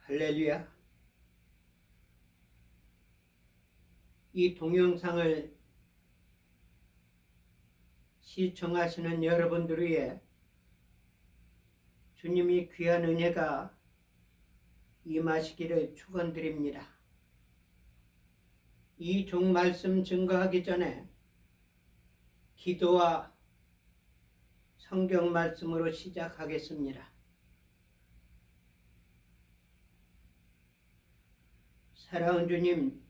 할렐루야. 이 동영상을 시청하시는 여러분들 위해 주님이 귀한 은혜가 임하시기를 축원드립니다. 이 종 말씀 증거하기 전에 기도와 성경 말씀으로 시작하겠습니다. 사랑하는 주님,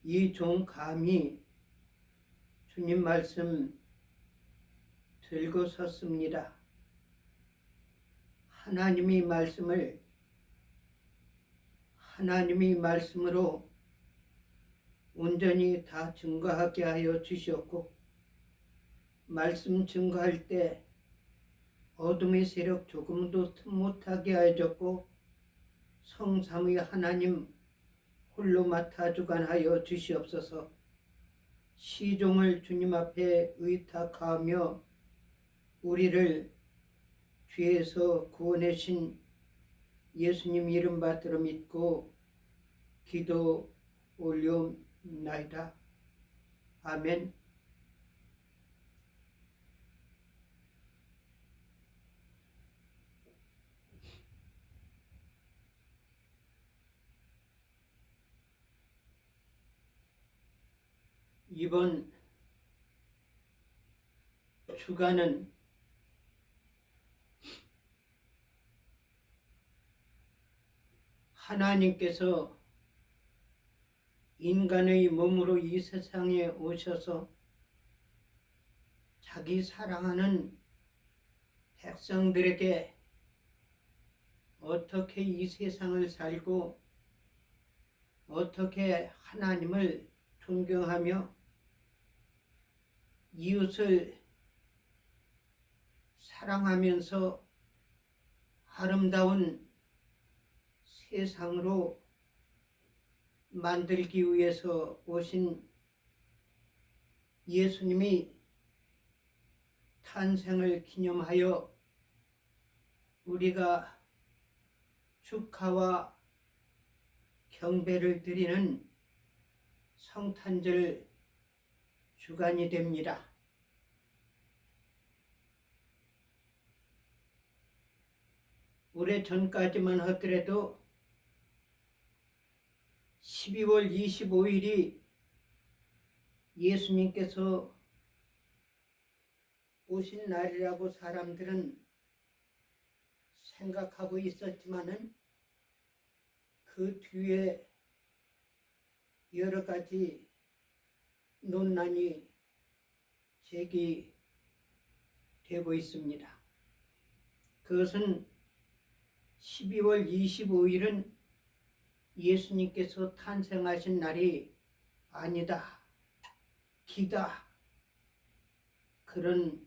이 종 감히 주님 말씀 들고 섰습니다. 하나님의 말씀으로 온전히 다 증거하게 하여 주시었고, 말씀 증거할 때 어둠의 세력 조금도 틈 못하게 하여 줬고, 성삼위 하나님 홀로 맡아 주관하여 주시옵소서. 시종을 주님 앞에 의탁하며 우리를 죄에서 구원하신 예수님 이름 받들어 믿고 기도 올려옵나이다. 아멘. 이번 주간은 하나님께서 인간의 몸으로 이 세상에 오셔서 자기 사랑하는 백성들에게 어떻게 이 세상을 살고 어떻게 하나님을 존경하며 이웃을 사랑하면서 아름다운 세상으로 만들기 위해서 오신 예수님이 탄생을 기념하여 우리가 축하와 경배를 드리는 성탄절 주간이 됩니다. 올해 전까지만 하더라도 12월 25일이 예수님께서 오신 날이라고 사람들은 생각하고 있었지만은 그 뒤에 여러 가지 논란이 제기되고 있습니다. 그것은 12월 25일은 예수님께서 탄생하신 날이 아니다, 기다. 그런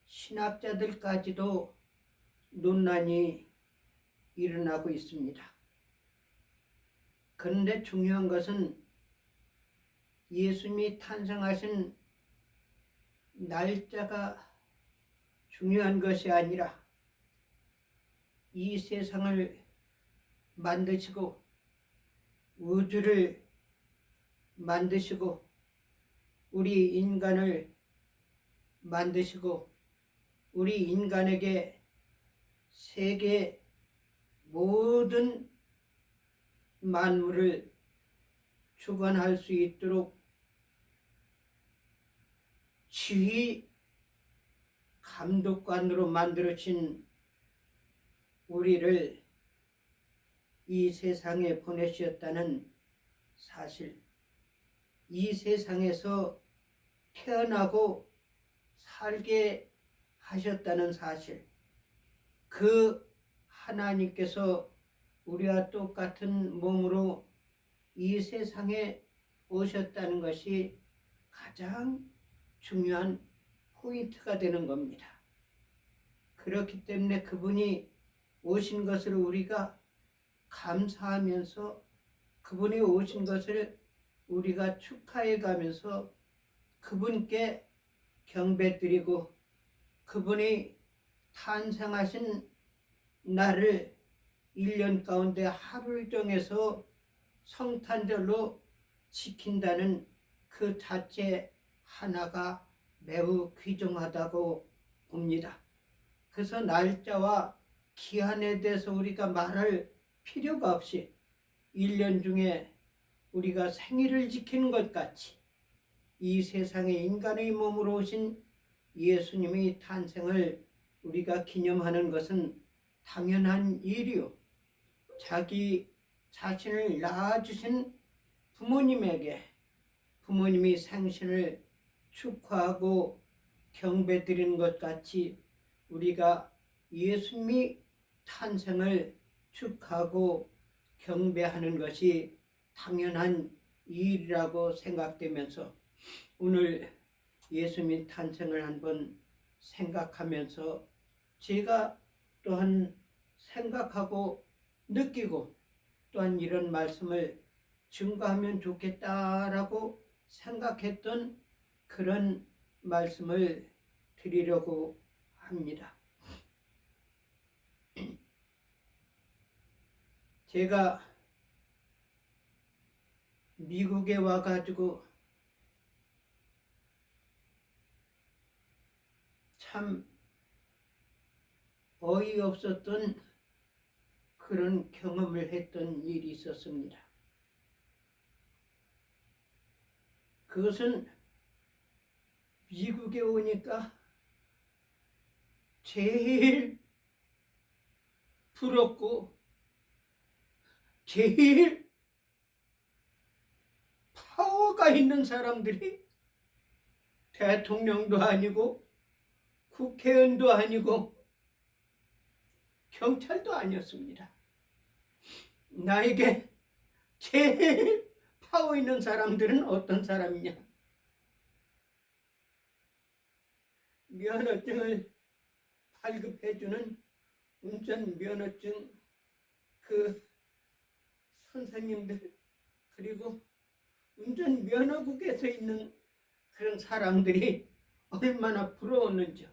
신학자들까지도 논란이 일어나고 있습니다. 그런데 중요한 것은 예수님이 탄생하신 날짜가 중요한 것이 아니라 이 세상을 만드시고 우주를 만드시고 우리 인간을 만드시고 우리 인간에게 세계 모든 만물을 주관할 수 있도록 지휘 감독관으로 만들어진 우리를 이 세상에 보내주셨다는 사실, 이 세상에서 태어나고 살게 하셨다는 사실, 그 하나님께서 우리와 똑같은 몸으로 이 세상에 오셨다는 것이 가장 중요한 포인트가 되는 겁니다. 그렇기 때문에 그분이 오신 것을 우리가 감사하면서 그분이 오신 것을 우리가 축하해 가면서 그분께 경배드리고 그분이 탄생하신 날을 1년 가운데 하루를 정해서 성탄절로 지킨다는 그 자체 하나가 매우 귀중하다고 봅니다. 그래서 날짜와 기한에 대해서 우리가 말할 필요가 없이 1년 중에 우리가 생일을 지키는 것 같이 이 세상에 인간의 몸으로 오신 예수님의 탄생을 우리가 기념하는 것은 당연한 일이요. 자기 자신을 낳아주신 부모님에게 부모님이 생신을 축하하고 경배드리는 것 같이 우리가 예수님이 탄생을 축하하고 경배하는 것이 당연한 일이라고 생각되면서 오늘 예수님 탄생을 한번 생각하면서 제가 또한 생각하고 느끼고 또한 이런 말씀을 증거하면 좋겠다라고 생각했던 그런 말씀을 드리려고 합니다. 제가 미국에 와가지고 참 어이없었던 그런 경험을 했던 일이 있었습니다. 그것은 미국에 오니까 제일 부럽고 제일 파워가 있는 사람들이 대통령도 아니고 국회의원도 아니고 경찰도 아니었습니다. 나에게 제일 파워 있는 사람들은 어떤 사람이냐? 면허증을 발급해주는 운전면허증 그 선생님들, 그리고 운전면허국에서 있는 그런 사람들이 얼마나 부러웠는지요.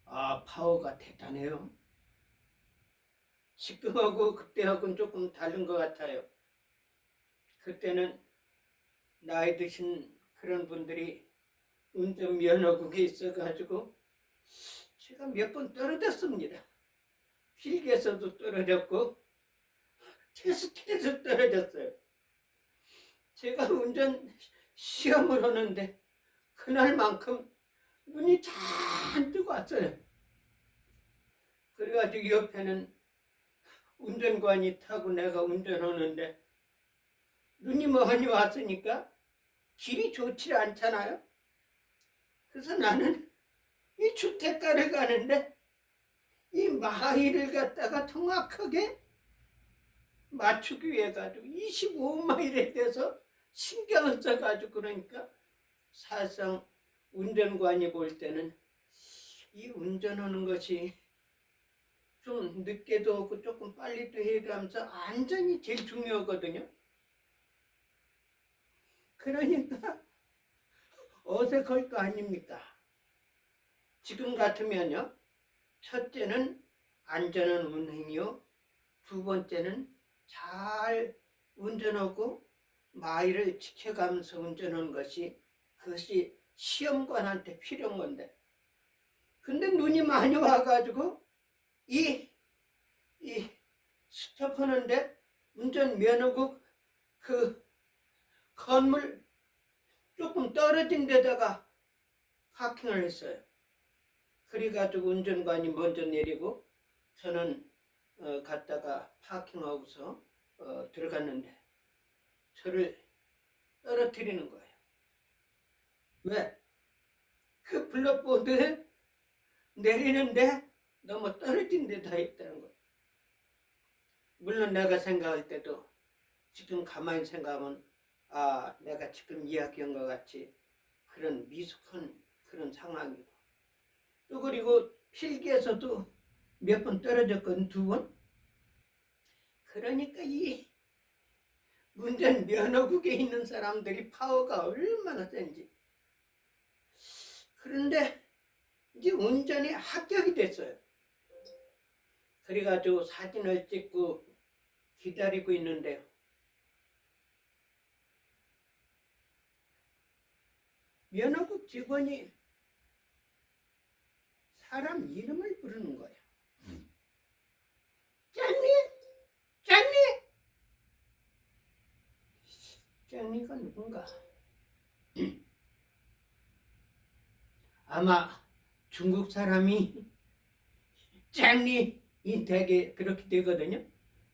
아, 파워가 대단해요. 지금하고 그때하고는 조금 다른 것 같아요. 그때는 나이 드신 그런 분들이 운전면허국에 있어가지고 제가 몇 번 떨어졌습니다. 필기에서도 떨어졌고 테스트에서 떨어졌어요. 제가 운전 시험을 하는데 그날만큼 눈이 잔뜩 왔어요. 그래가지고 옆에는 운전관이 타고 내가 운전하는데 눈이 많이 왔으니까 길이 좋지 않잖아요. 그래서 나는 이 주택가를 가는데 이 마일을 갖다가 정확하게 맞추기 위해 가지고 25마일에 대해서 신경을 써가지고 그러니까 사실상 운전관이 볼 때는 이 운전하는 것이 좀 늦게도 오고 조금 빨리도 해가면서 안전이 제일 중요하거든요. 그러니까 어색할 거 아닙니까? 지금 같으면요. 첫째는 안전한 운행이요. 두 번째는 잘 운전하고 마일을 지켜가면서 운전하는 것이 그것이 시험관한테 필요한 건데 근데 눈이 많이 와가지고 이 스톱하는데 운전면허국 그 건물 조금 떨어진 데다가 파킹을 했어요. 그래가지고 운전관이 먼저 내리고 저는 갔다가 파킹하고서 들어갔는데 저를 떨어뜨리는 거예요. 왜? 그 블록보드에 내리는데 너무 떨어진 데 다 있다는 거예요. 물론 내가 생각할 때도 지금 가만히 생각하면 아 내가 지금 이야기한 것 같이 그런 미숙한 그런 상황이고 또 그리고 필기에서도 몇 번 떨어졌거든. 2번. 그러니까 이 운전 면허국에 있는 사람들이 파워가 얼마나 센지. 그런데 이제 운전이 합격이 됐어요. 그래가지고 사진을 찍고 기다리고 있는데요. 면허국 직원이 사람 이름을 부르는 거예요. 짱리! 짱리! 짱리가 누군가? 아마 중국 사람이 짱리 이 되게 그렇게 되거든요.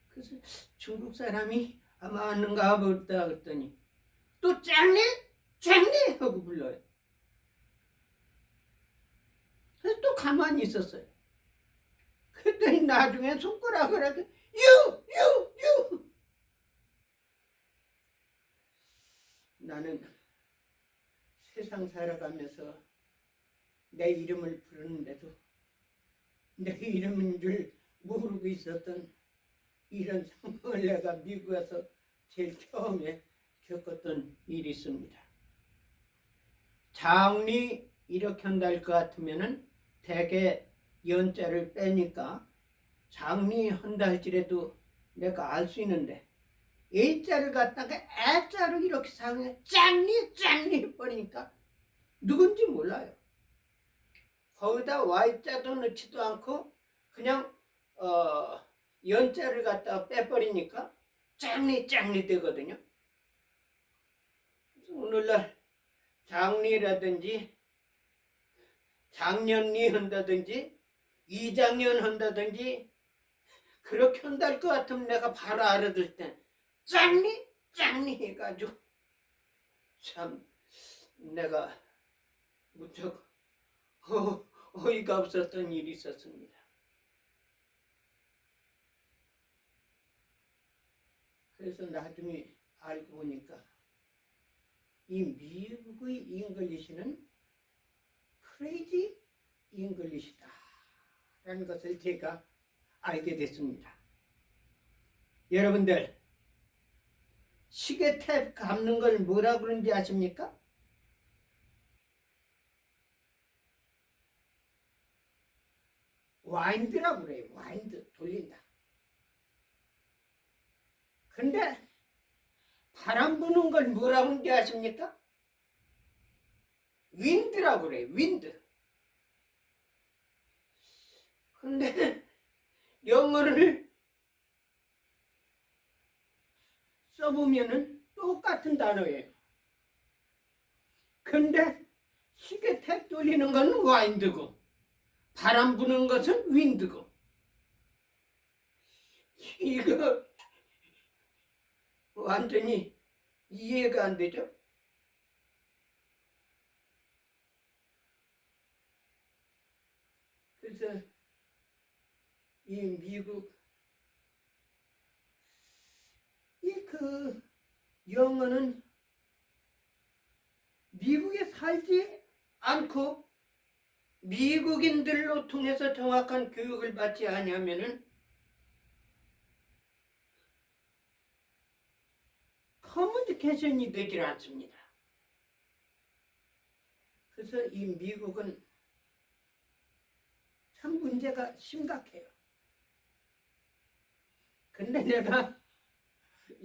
그래서 중국 사람이 아마 아는가 보다 그랬더니 또 짱리? 짱리! 하고 불러요. 그래서 또 가만히 있었어요. 그랬더니 나중에 손가락을 하고 유! 유! 유! 나는 세상 살아가면서 내 이름을 부르는데도 내 이름인 줄 모르고 있었던 이런 상황을 내가 미국 와서 제일 처음에 겪었던 일이 있습니다. 장리 이렇게 한다 것 같으면은 대개 연자를 빼니까 장리 한다 할지라도 내가 알 수 있는데 A자를 갖다가 A자로 이렇게 사용해 짱리 짱리 버리니까 누군지 몰라요. 거기다 Y자도 넣지도 않고 그냥 연자를 갖다가 빼버리니까 짱리 짱리 되거든요. 그래서 오늘날 장리라든지 장년리 한다든지 이장년 한다든지 그렇게 한다할 것 같으면 내가 바로 알아들 땐 짱리 짱리 해가지고 참 내가 무척 어이가 없었던 일이 있었습니다. 그래서 나중에 알고 보니까 이 미국의 잉글리시는 크레이지 잉글리시다 라는 것을 제가 알게 됐습니다. 여러분들 시계 탭 감는 걸 뭐라 그러는지 아십니까? 와인드라고 그래요. 와인드 돌린다. 근데 바람 부는 걸 뭐라고 하는지 아십니까? 윈드라고 그래요. 윈드. 근데 영어를 써보면은 똑같은 단어예요. 근데 시계 탭 돌리는 건 와인드고 바람 부는 것은 윈드고 이거 완전히 이해가 안 되죠? 그래서 이 미국 그 영어는 미국에 살지 않고 미국인들로 통해서 정확한 교육을 받지 않으면은 커뮤니케이션이 되질 않습니다. 그래서 이 미국은 참 문제가 심각해요. 근데 내가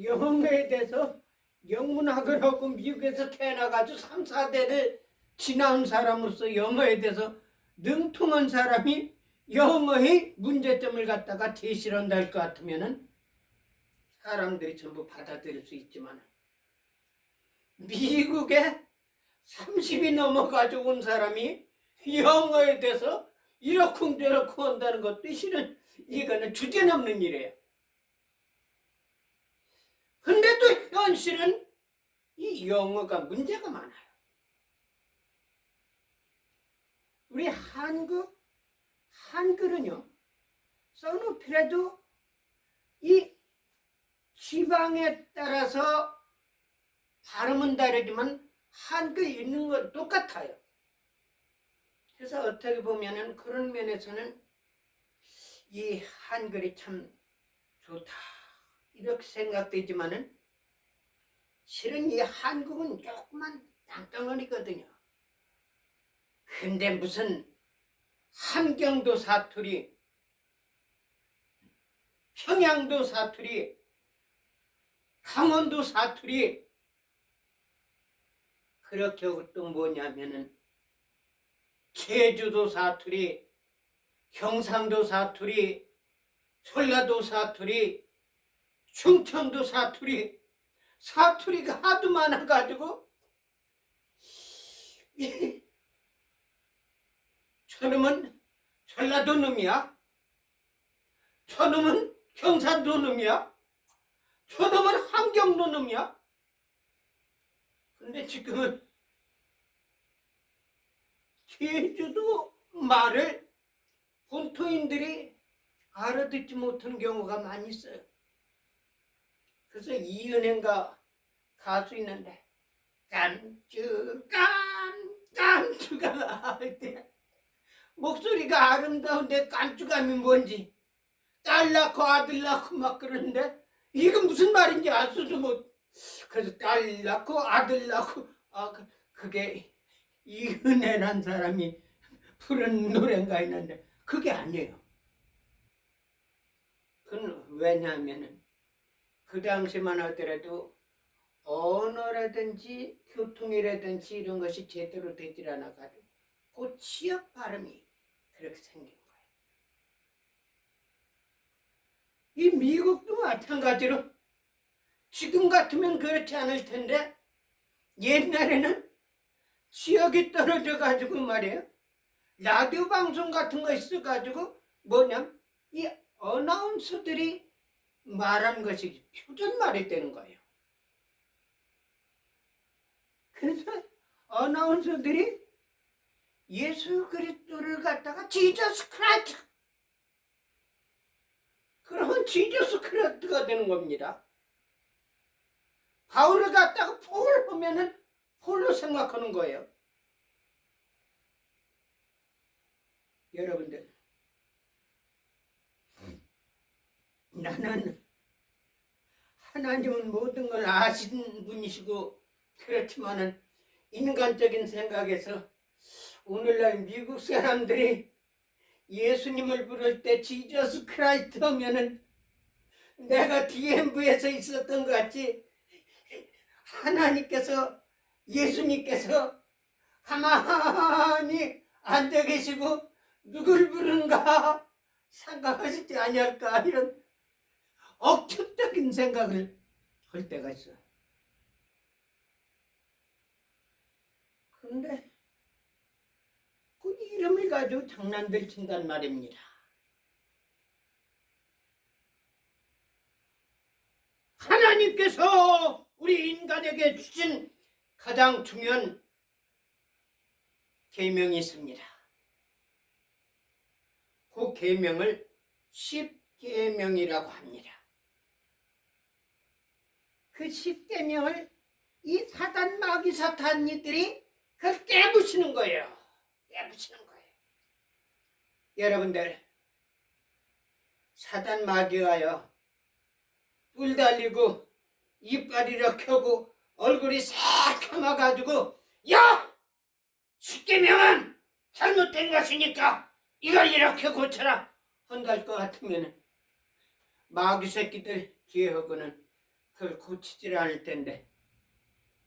영어에 대해서 영문학을 하고 미국에서 태어나가지고 3, 4대를 지나온 사람으로서 영어에 대해서 능통한 사람이 영어의 문제점을 갖다가 제시한다 할 것 같으면은 사람들이 전부 받아들일 수 있지만 미국에 30이 넘어가지고 온 사람이 영어에 대해서 이러쿵저러쿵 한다는 것도 실은 이거는 주제넘는 일이에요. 근데 또 현실은 이 영어가 문제가 많아요. 우리 한글은요 써놓더라도 이 지방에 따라서 발음은 다르지만 한글 읽는 건 똑같아요. 그래서 어떻게 보면은 그런 면에서는 이 한글이 참 좋다 이렇게 생각되지만은 실은 이 한국은 조그만 땅덩어리거든요. 근데 무슨 함경도 사투리, 평양도 사투리, 강원도 사투리. 그렇게 또 뭐냐면은 제주도 사투리, 경상도 사투리, 전라도 사투리, 충청도 사투리. 사투리가 하도 많아가지고 저놈은 전라도 놈이야, 저놈은 경상도 놈이야, 저놈은 함경도 놈이야. 근데 지금은 제주도 말을 본토인들이 알아듣지 못하는 경우가 많이 있어요. 그래서 이은행가 가수 있는데 깐쭈가 할 때 목소리가 아름다운데 깐쭈감이 뭔지, 딸 낳고 아들 낳고 막 그러는데 이거 무슨 말인지 알 수도 못. 그래서 딸 낳고 아들 낳고 그게 이은혜란 사람이 부른 노래인가 했는데 그게 아니에요. 그건 왜냐하면은 그 당시만 하더라도 언어라든지 교통이라든지 이런 것이 제대로 되질 않아가지고 그 지역 발음이 그렇게 생긴 거예요. 이 미국도 마찬가지로 지금 같으면 그렇지 않을 텐데 옛날에는 지역이 떨어져 가지고 말이에요. 라디오 방송 같은 거 있어 가지고 뭐냐면 이 어나운서들이 말한 것이 표준말이 되는 거예요. 그래서 어나운서들이 예수 그리스도를 갖다가 지저스 크라이스트, 그러면 지저스 크라이스트가 되는 겁니다. 바울을 갖다가 폴 하면은 폴로 생각하는 거예요. 여러분들, 나는 하나님은 모든 걸 아시는 분이시고 그렇지만은 인간적인 생각에서 오늘날 미국 사람들이 예수님을 부를 때 지저스 크라이스트 하면은 내가 DMV에서 있었던 것 같이 하나님께서, 예수님께서 가만히 앉아 계시고 누굴 부르는가 생각하시지 아니할까, 이런 억측적인 생각을 할 때가 있어요. 그런데 그 이름을 가지고 장난들 친단 말입니다. 하나님께서 우리 인간에게 주신 가장 중요한 계명이 있습니다. 그 계명을 10계명이라고 합니다. 그 10계명을 이 사단 마귀 사탄이들이 그걸 깨부시는 거예요. 깨부시는 거예요. 여러분들, 사단 마귀가요, 뿔 달리고 이빨 이렇게 하고 얼굴이 새까마가지고 야! 10계명은 잘못된 것이니까 이걸 이렇게 고쳐라 한달 것 같으면 마귀 새끼들 기회하고는 그걸 고치질 않을 텐데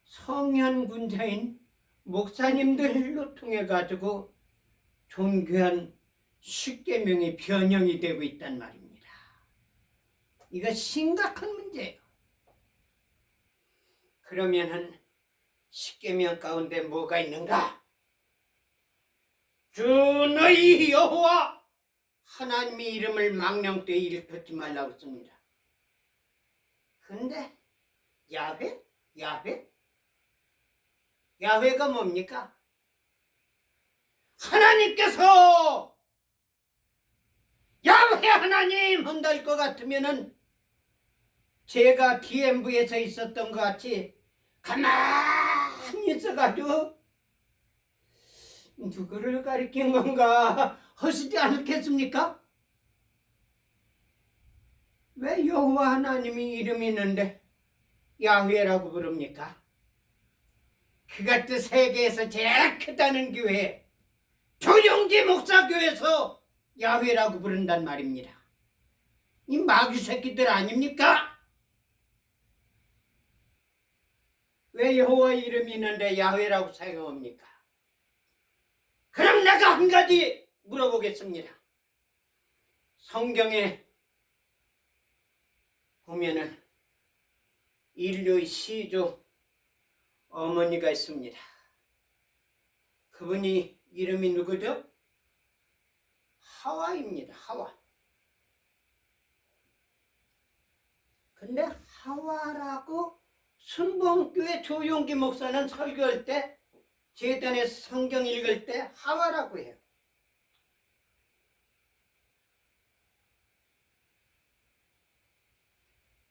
성현군자인 목사님들로 통해 가지고 존귀한 10계명이 변형이 되고 있단 말입니다. 이거 심각한 문제예요. 그러면은 10계명 가운데 뭐가 있는가? 주 너희 여호와 하나님의 이름을 망령되이 일컫지 말라고 씁니다. 근데 야훼가 뭡니까? 하나님께서 야훼 하나님 한달 것 같으면은 제가 DMV에서 있었던 것 같이 가만히 있어가지고 누구를 가리킨 건가 하시지 않겠습니까? 왜 여호와 하나님이 이름이 있는데 야훼라고 부릅니까? 그것도 세계에서 제일 크다는 교회 조용기 목사교회에서 야훼라고 부른단 말입니다. 이 마귀 새끼들 아닙니까? 왜 여호와 이름이 있는데 야훼라고 사용합니까? 그럼 내가 한 가지 물어보겠습니다. 성경에 보면은 인류의 시조 어머니가 있습니다. 그분이 이름이 누구죠? 하와입니다. 하와. 근데 하와라고 순복음교회 조용기 목사는 설교할 때 제단에서 성경 읽을 때 하와라고 해요.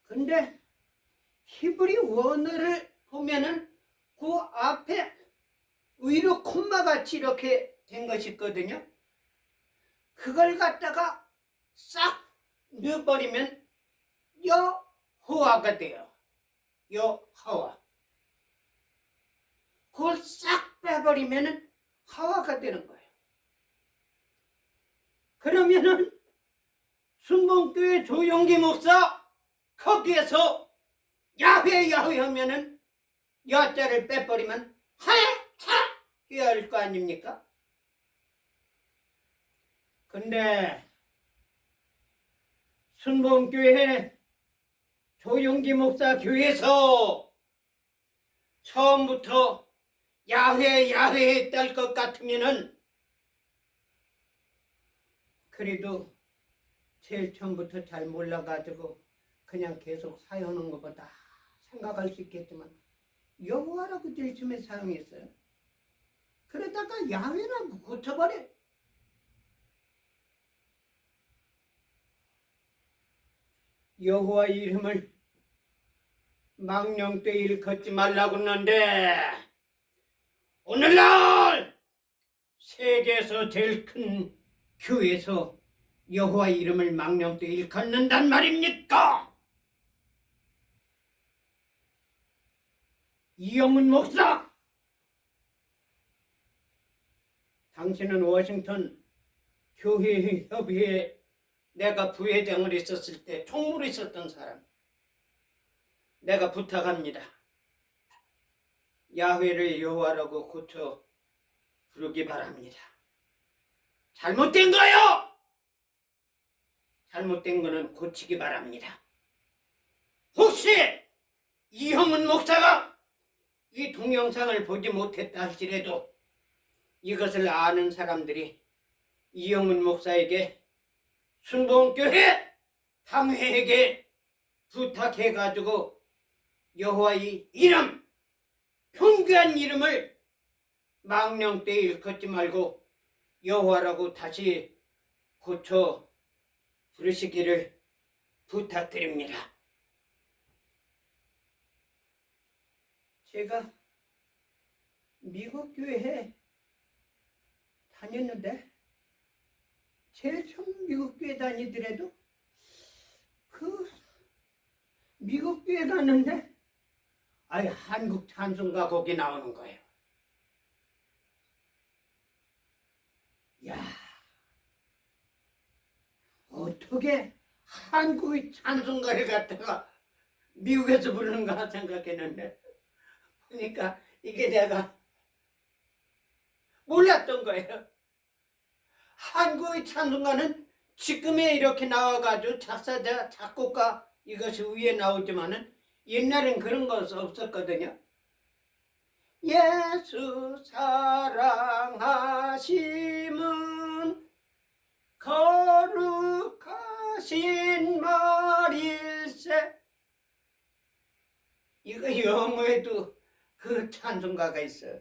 근데 히브리 원어를 보면은 그 앞에 위로 콤마같이 이렇게 된 것이 있거든요. 그걸 갖다가 싹 넣어버리면 여호와가 돼요. 여호와. 그걸 싹 빼버리면 하와가 되는 거예요. 그러면은 순복음교회 조용기 목사 거기에서 야훼 야훼 하면은 야자를 빼버리면 하야 해야 할 거 아닙니까? 근데 순복음교회 조용기 목사 교회에서 처음부터 야훼 야훼 했을 것 같으면은 그래도 제일 처음부터 잘 몰라가지고 그냥 계속 사용하는 것보다 생각할 수 있겠지만 여호와라고 제일 처음에 사용했어요. 그러다가 야훼라고 고쳐버려. 여호와 이름을 망령 때 일컫지 말라고 했는데 오늘날 세계에서 제일 큰 교회에서 여호와 이름을 망령 때 일컫는단 말입니까? 이영문 목사, 당신은 워싱턴 교회 협의회 내가 부회장을 있었을 때 총무로 있었던 사람. 내가 부탁합니다. 야훼를 여호와라고 고쳐 부르기 바랍니다. 잘못된 거요! 잘못된 거는 고치기 바랍니다. 혹시 이형은 목사가 이 동영상을 보지 못했다 할지라도 이것을 아는 사람들이 이형은 목사에게 순복음교회 당회에게 부탁해가지고 여호와의 이름, 존귀한 이름을 망령 때 일컫지 말고 여호와라고 다시 고쳐 부르시기를 부탁드립니다. 제가 미국 교회에 다녔는데 제일 처음 미국 교회 다니더라도 그 미국 교회 갔는데 아예 한국 찬송가 곡이 나오는 거예요. 야, 어떻게 한국의 찬송가를 갖다가 미국에서 부르는가 생각했는데 보니까 이게 내가 몰랐던 거예요. 한국의 찬송가는 지금에 이렇게 나와가지고 작사자, 작곡가 이것이 위에 나오지만은 옛날엔 그런 거 없었거든요. 예수 사랑하심은 거룩하신 말일세. 이거 영어에도 그 찬송가가 있어요.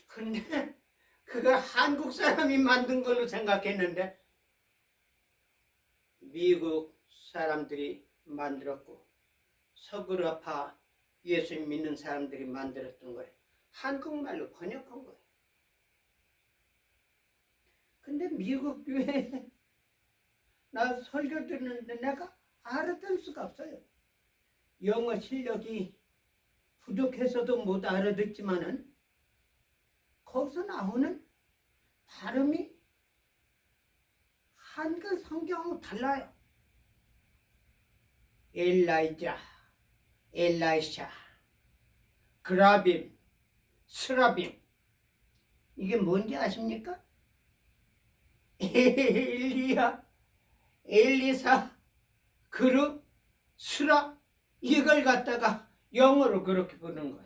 근데 그걸 한국 사람이 만든 걸로 생각했는데 미국 사람들이 만들었고 서구라파 예수 믿는 사람들이 만들었던 걸 한국말로 번역한 거예요. 근데 미국 교회에 나 설교 듣는데 내가 알아들 수가 없어요. 영어 실력이 부족해서도 못 알아듣지만은 거기서 나오는 발음이 한글 성경하고 달라요. 엘라이자, 엘라이샤, 그라빔, 스라빔. 이게 뭔지 아십니까? 엘리야, 엘리사, 그룹, 스라, 이걸 갖다가 영어로 그렇게 부르는 거야.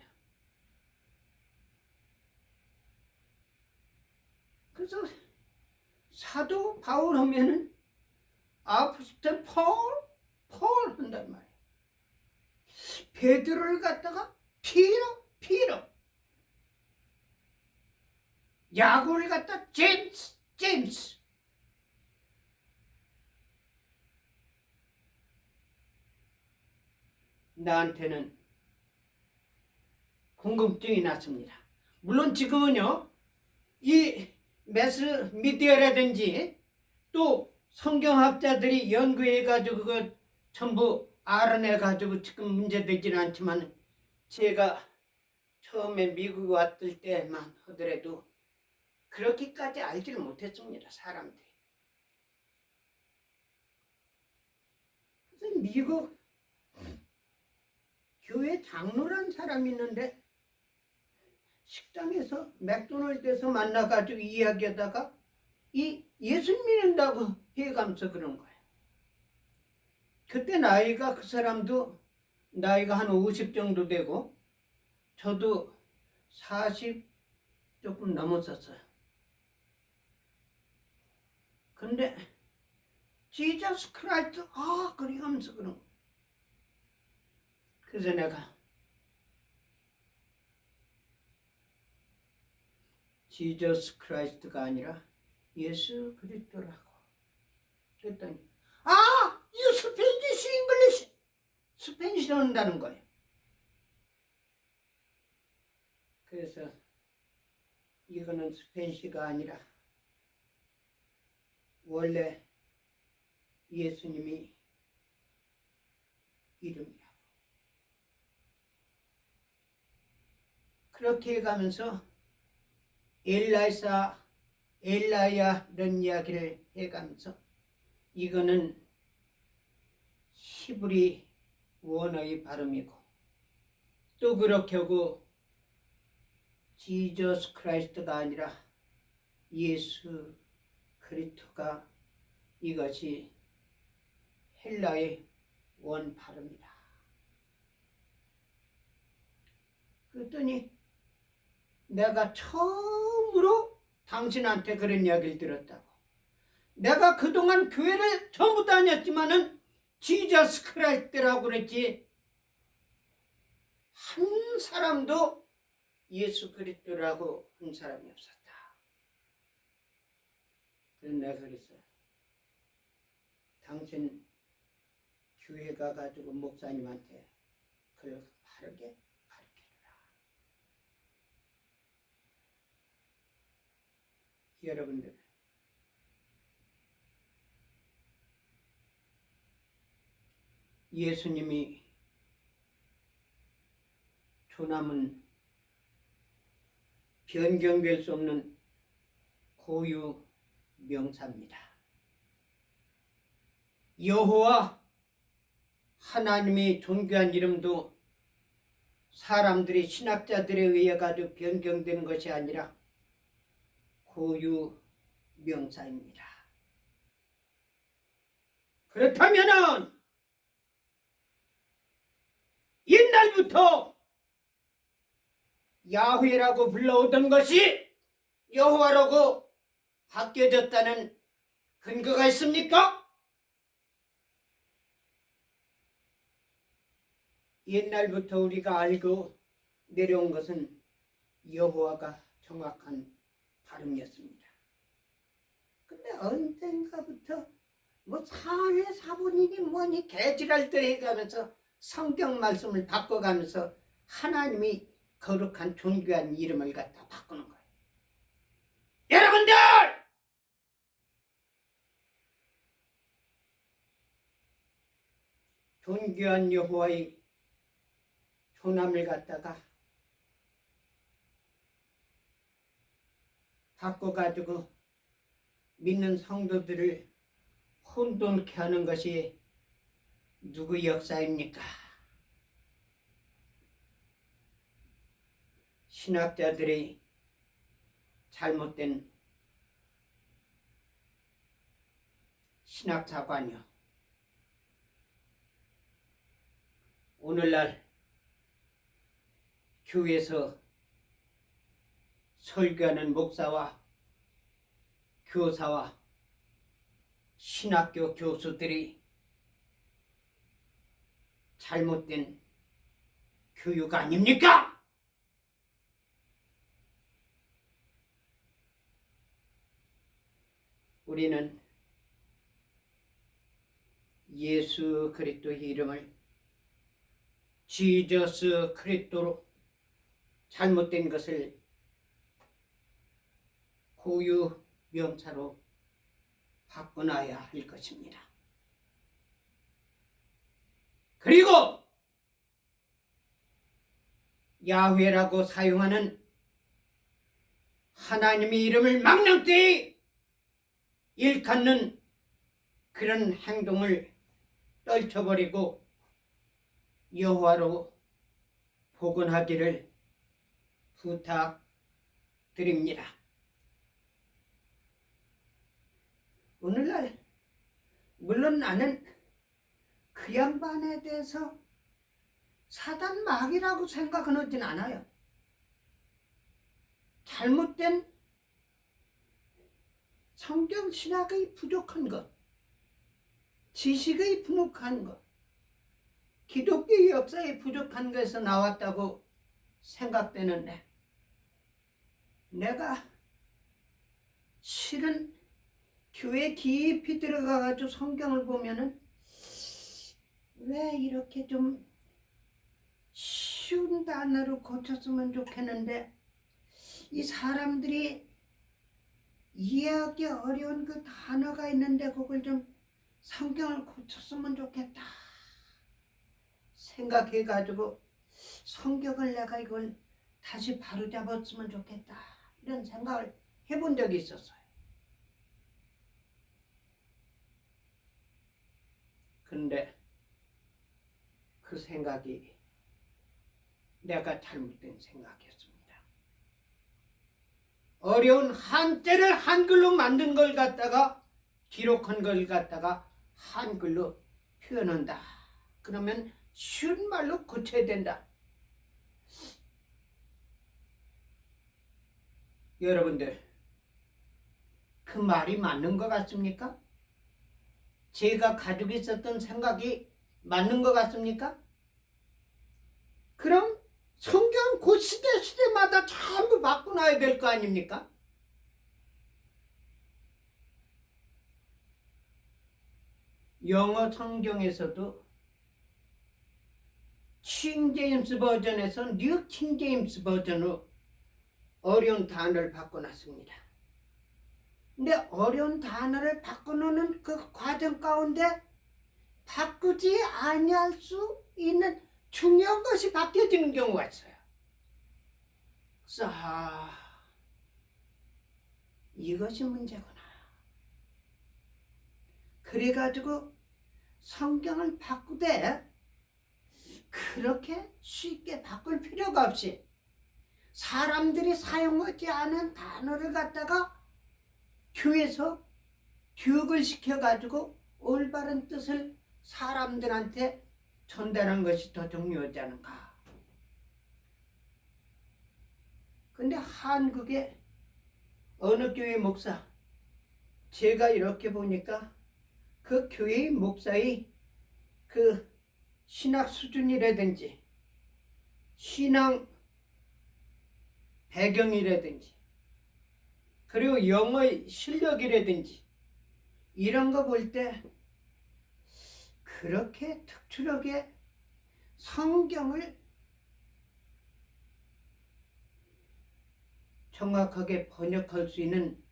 그래서 사도 바울 하면은 아포스톨 폴 한단 말이야. 베드로를 갖다가 피로, 야고를 갖다 제임스. 나한테는 궁금증이 났습니다. 물론 지금은요, 이 매스 미디어라든지 또 성경학자들이 연구해가지고 그거 전부 알아내가지고 지금 문제되지는 않지만, 제가 처음에 미국에 왔을 때만 하더라도 그렇게까지 알지를 못했습니다, 사람들이. 그래서 미국 교회 장로란 사람이 있는데 식당에서 맥도날드에서 만나가지고 이야기하다가 이 예수 믿는다고 해가면서 그런 거예요. 그때 나이가, 그 사람도 나이가 한 50 정도 되고 저도 40 조금 넘었었어요. 근데 지저스 크라이스트 그래 하면서 그런 거예요. 그래서 내가 지저스 크라이스트가 아니라 예수 그리스도라고 그랬더니 이 스페니쉬 잉글리시, 스페니쉬 한다는 거예요. 그래서 이거는 스페니쉬가 아니라 원래 예수님이 이름이라고. 그렇게 해가면서 엘라이사, 엘라야 이런 이야기를 해가면서 이거는 히브리 원어의 발음이고, 또 그렇게 하고 지저스 크라이스트가 아니라 예수 그리스도가 이것이 헬라의 원 발음이다. 그랬더니 내가 처음으로 당신한테 그런 이야기를 들었다고. 내가 그동안 교회를 전부 다녔지만은 지저스 크라이스트라고 그랬지 한 사람도 예수 그리스도라고 한 사람이 없었다. 그래서 내가 그랬어요. 당신 교회 가가지고 목사님한테 그걸 바르게 가르쳐주라. 여러분들, 예수님이 조남은 변경될 수 없는 고유 명사입니다. 여호와 하나님의 존귀한 이름도 사람들이, 신학자들에 의해 가지고 변경되는 것이 아니라 고유 명사입니다. 그렇다면은 옛날부터 야훼라고 불러오던 것이 여호와라고 바뀌어졌다는 근거가 있습니까? 옛날부터 우리가 알고 내려온 것은 여호와가 정확한 발음이었습니다. 근데 언젠가부터 뭐 사회 사본이니 뭐니 개지랄들 해가면서 성경 말씀을 바꿔가면서 하나님이 거룩한 존귀한 이름을 갖다 바꾸는 거예요. 여러분들! 존귀한 여호와의 존함을 갖다가 바꿔가지고 믿는 성도들을 혼돈케 하는 것이 누구 역사입니까? 신학자들의 잘못된 신학사관이요. 오늘날 교회에서 설교하는 목사와 교사와 신학교 교수들이 잘못된 교육 아닙니까? 우리는 예수 그리스도의 이름을 지저스 그리스도로 잘못된 것을 고유 명사로 바꿔놔야 할 것입니다. 그리고 야훼라고 사용하는 하나님의 이름을 막는 때에 일컫는 그런 행동을 떨쳐버리고 여호와로 복원하기를 부탁드립니다. 오늘날 물론 나는 그 양반에 대해서 사단 마귀라고 생각은 하진 않아요. 잘못된 성경 신학의 부족한 것, 지식의 부족한 것, 기독교 역사의 부족한 것에서 나왔다고 생각되는데, 내가 실은 교회 깊이 들어가가지고 성경을 보면은 왜 이렇게 좀 쉬운 단어로 고쳤으면 좋겠는데, 이 사람들이 이해하기 어려운 그 단어가 있는데 그걸 좀 성경을 고쳤으면 좋겠다 생각해가지고 성경을 내가 이걸 다시 바로잡았으면 좋겠다 이런 생각을 해본 적이 있었어요. 근데 그 생각이 내가 잘못된 생각이었습니다. 어려운 한자를 한글로 만든 걸 갖다가 기록한 걸 갖다가 한글로 표현한다. 그러면 쉬운 말로 고쳐야 된다. 여러분들, 그 말이 맞는 것 같습니까? 제가 가지고 있었던 생각이 맞는 것 같습니까? 그럼 성경 그 시대마다 전부 바꿔놔야 될 거 아닙니까? 영어 성경에서도 킹제임스 버전에서 뉴 킹제임스 버전으로 어려운 단어를 바꿔놨습니다. 근데 어려운 단어를 바꿔놓는 그 과정 가운데 바꾸지 아니할 수 있는 중요한 것이 바뀌어지는 경우가 있어요. 그래서 이것이 문제구나. 그래가지고 성경을 바꾸되 그렇게 쉽게 바꿀 필요가 없이 사람들이 사용하지 않은 단어를 갖다가 교회에서 교육을 시켜가지고 올바른 뜻을 사람들한테 전달하는 것이 더 중요하지 않은가. 근데 한국의 어느 교회 목사, 제가 이렇게 보니까 그 교회의 목사의 그 신학 수준이라든지 신앙 배경이라든지 그리고 영어의 실력이라든지 이런 거 볼 때 그렇게 특출하게 성경을 정확하게 번역할 수 있는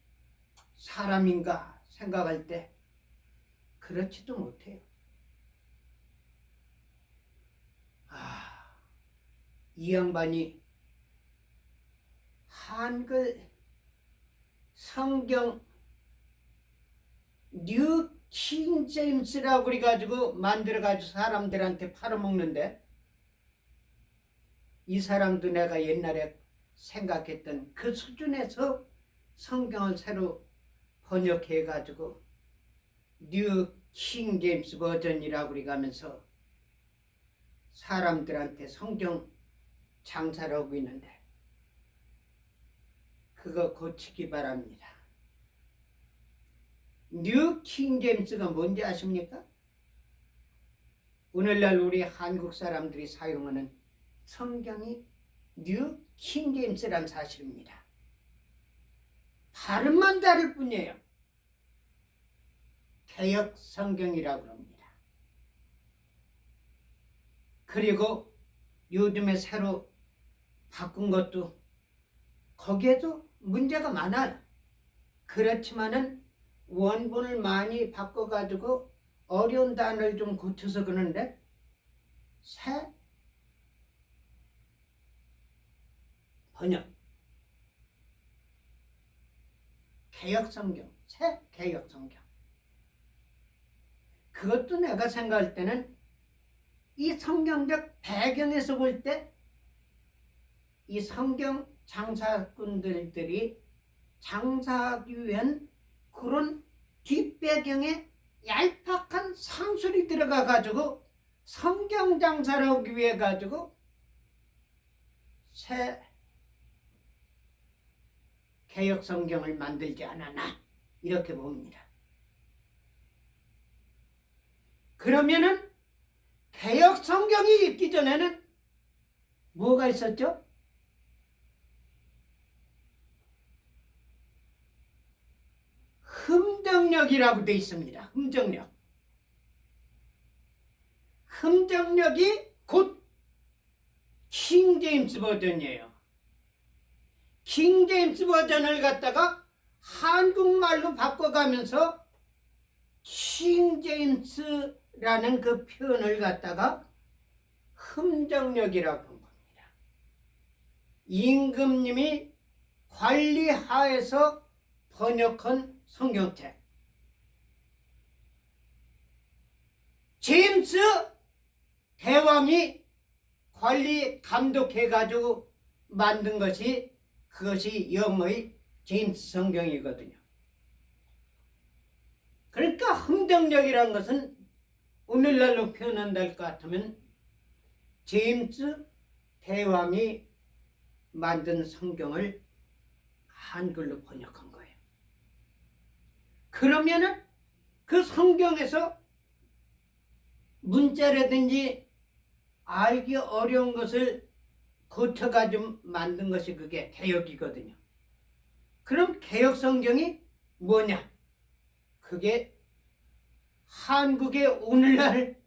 사람인가 생각할 때 그렇지도 못해요. 이 양반이 한글 성경 뉴 킹 제임스라고 그래가지고 만들어가지고 사람들한테 팔아먹는데, 이 사람도 내가 옛날에 생각했던 그 수준에서 성경을 새로 번역해가지고 뉴 킹 제임스 버전이라고 그래가면서 사람들한테 성경 장사를 하고 있는데, 그거 고치기 바랍니다. 뉴 킹 제임스가 뭔지 아십니까? 오늘날 우리 한국 사람들이 사용하는 성경이 뉴 킹 제임스란 사실입니다. 발음만 다를 뿐이에요. 개역 성경이라고 합니다. 그리고 요즘에 새로 바꾼 것도 거기에도 문제가 많아요. 그렇지만은 원본을 많이 바꿔가지고 어려운 단어를 좀 고쳐서 그러는데, 새 번역, 개역 성경, 새 개역 성경. 그것도 내가 생각할 때는 이 성경적 배경에서 볼 때 이 성경 장사꾼들이 장사하기 위한 그런 뒷배경에 얄팍한 상술이 들어가 가지고 성경 장사를 하기 위해 가지고 새 개역 성경을 만들지 않았나, 이렇게 봅니다. 그러면은 개역 성경이 있기 전에는 뭐가 있었죠? 흠정력이라고 되어 있습니다. 흠정력. 흠정력이 곧 킹 제임스 버전이에요. 킹 제임스 버전을 갖다가 한국말로 바꿔가면서 킹 제임스라는 그 표현을 갖다가 흠정력이라고 한 겁니다. 임금님이 관리하에서 번역한 성경책. 제임스 대왕이 관리 감독해가지고 만든 것이, 그것이 영어의 제임스 성경이거든요. 그러니까 흠정력이라는 것은 오늘날로 표현한다 것 같으면 제임스 대왕이 만든 성경을 한글로 번역한 거예요. 그러면은 그 성경에서 문자라든지 알기 어려운 것을 고쳐가지고 만든 것이 그게 개역이거든요. 그럼 개역 성경이 뭐냐? 그게 한국의 오늘날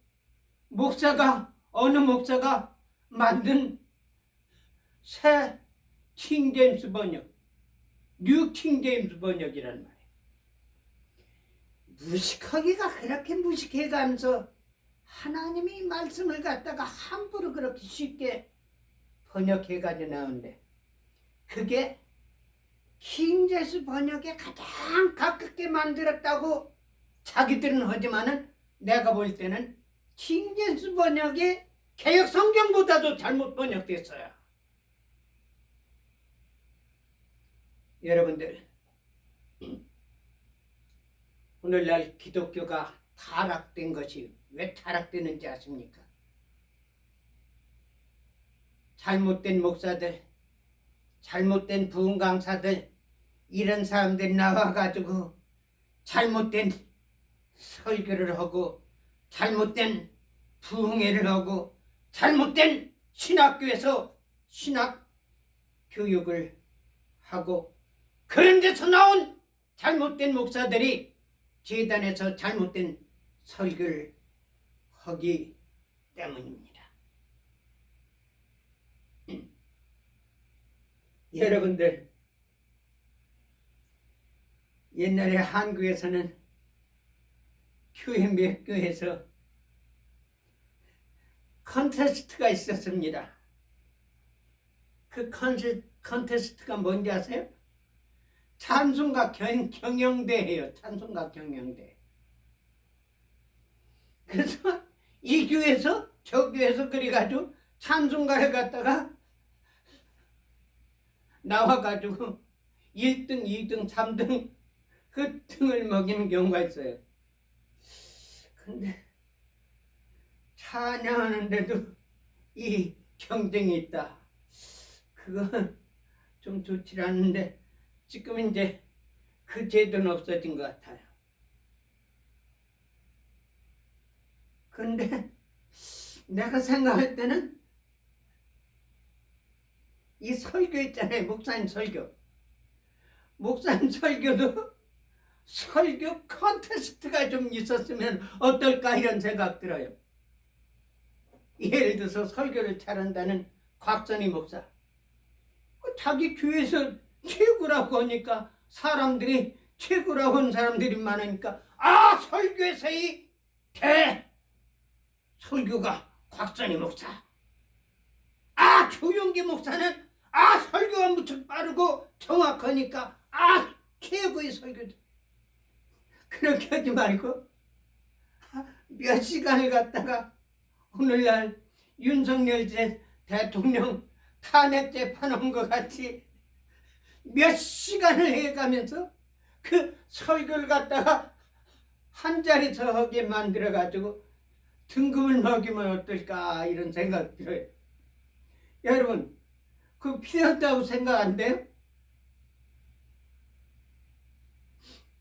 어느 목사가 만든 새 킹 제임스 번역, 뉴 킹 제임스 번역이란 말이에요. 무식하기가 그렇게 무식해가면서 하나님의 말씀을 갖다가 함부로 그렇게 쉽게 번역해가지고 나오는데, 그게 킹 제임스 번역에 가장 가깝게 만들었다고 자기들은 하지만은 내가 볼 때는 킹 제임스 번역이 개역 성경보다도 잘못 번역됐어요. 여러분들, 오늘날 기독교가 타락된 것이 왜 타락되는지 아십니까? 잘못된 목사들, 잘못된 부흥 강사들, 이런 사람들이 나와가지고 잘못된 설교를 하고 잘못된 부흥회를 하고 잘못된 신학교에서 신학 교육을 하고, 그런 데서 나온 잘못된 목사들이 제단에서 잘못된 설교를 하기 때문입니다. 여러분들, 옛날에 한국에서는 교회 몇 교회에서 컨테스트가 있었습니다. 그 컨테스트가 뭔지 아세요? 찬송가 경영대예요. 찬송가 경영대. 그래서 이 교회에서 저 교회에서 그래가지고 찬송가를 갖다가 나와가지고 1등, 2등, 3등 그 등을 먹이는 경우가 있어요. 근데 찬양하는데도 이 경쟁이 있다. 그건 좀 좋지 않은데 지금 이제 그 제도는 없어진 것 같아요. 근데 내가 생각할 때는 이 설교 있잖아요. 목사님 설교. 목사님 설교도 설교 컨테스트가 좀 있었으면 어떨까 이런 생각 들어요. 예를 들어서 설교를 잘한다는 곽선희 목사. 자기 교회에서 최고라고 하니까 사람들이 최고라고 하는 사람들이 많으니까 설교에서의 대 설교가 곽선희 목사. 조용기 목사는 설교가 무척 빠르고 정확하니까 최고의 설교다. 그렇게 하지 말고 몇 시간을 갖다가 오늘날 윤석열 대통령 탄핵 재판한 것 같이 몇 시간을 해가면서 그 설교를 갖다가 한 자리서 하게 만들어가지고 등급을 먹이면 어떨까 이런 생각 들어요. 여러분 그 필요하다고 생각 안 돼요?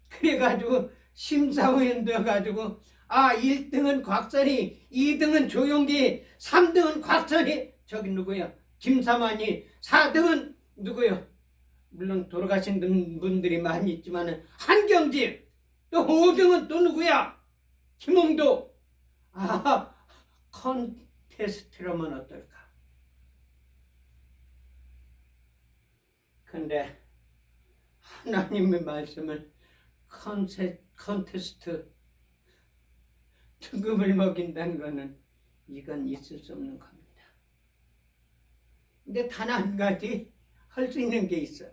그래가지고 심사위원도 해가지고 1등은 곽선희, 2등은 조용기, 3등은 곽선희, 저기 누구야? 김사만이, 4등은 누구요? 물론 돌아가신 분들이 많이 있지만은 한경집, 또 5등은 또 누구야? 김홍도. 컨테스트라면 어떨까? 근데 하나님의 말씀을 컨테스트 등급을 먹인다는 것은 이건 있을 수 없는 겁니다. 근데 단 한 가지 할 수 있는 게 있어요.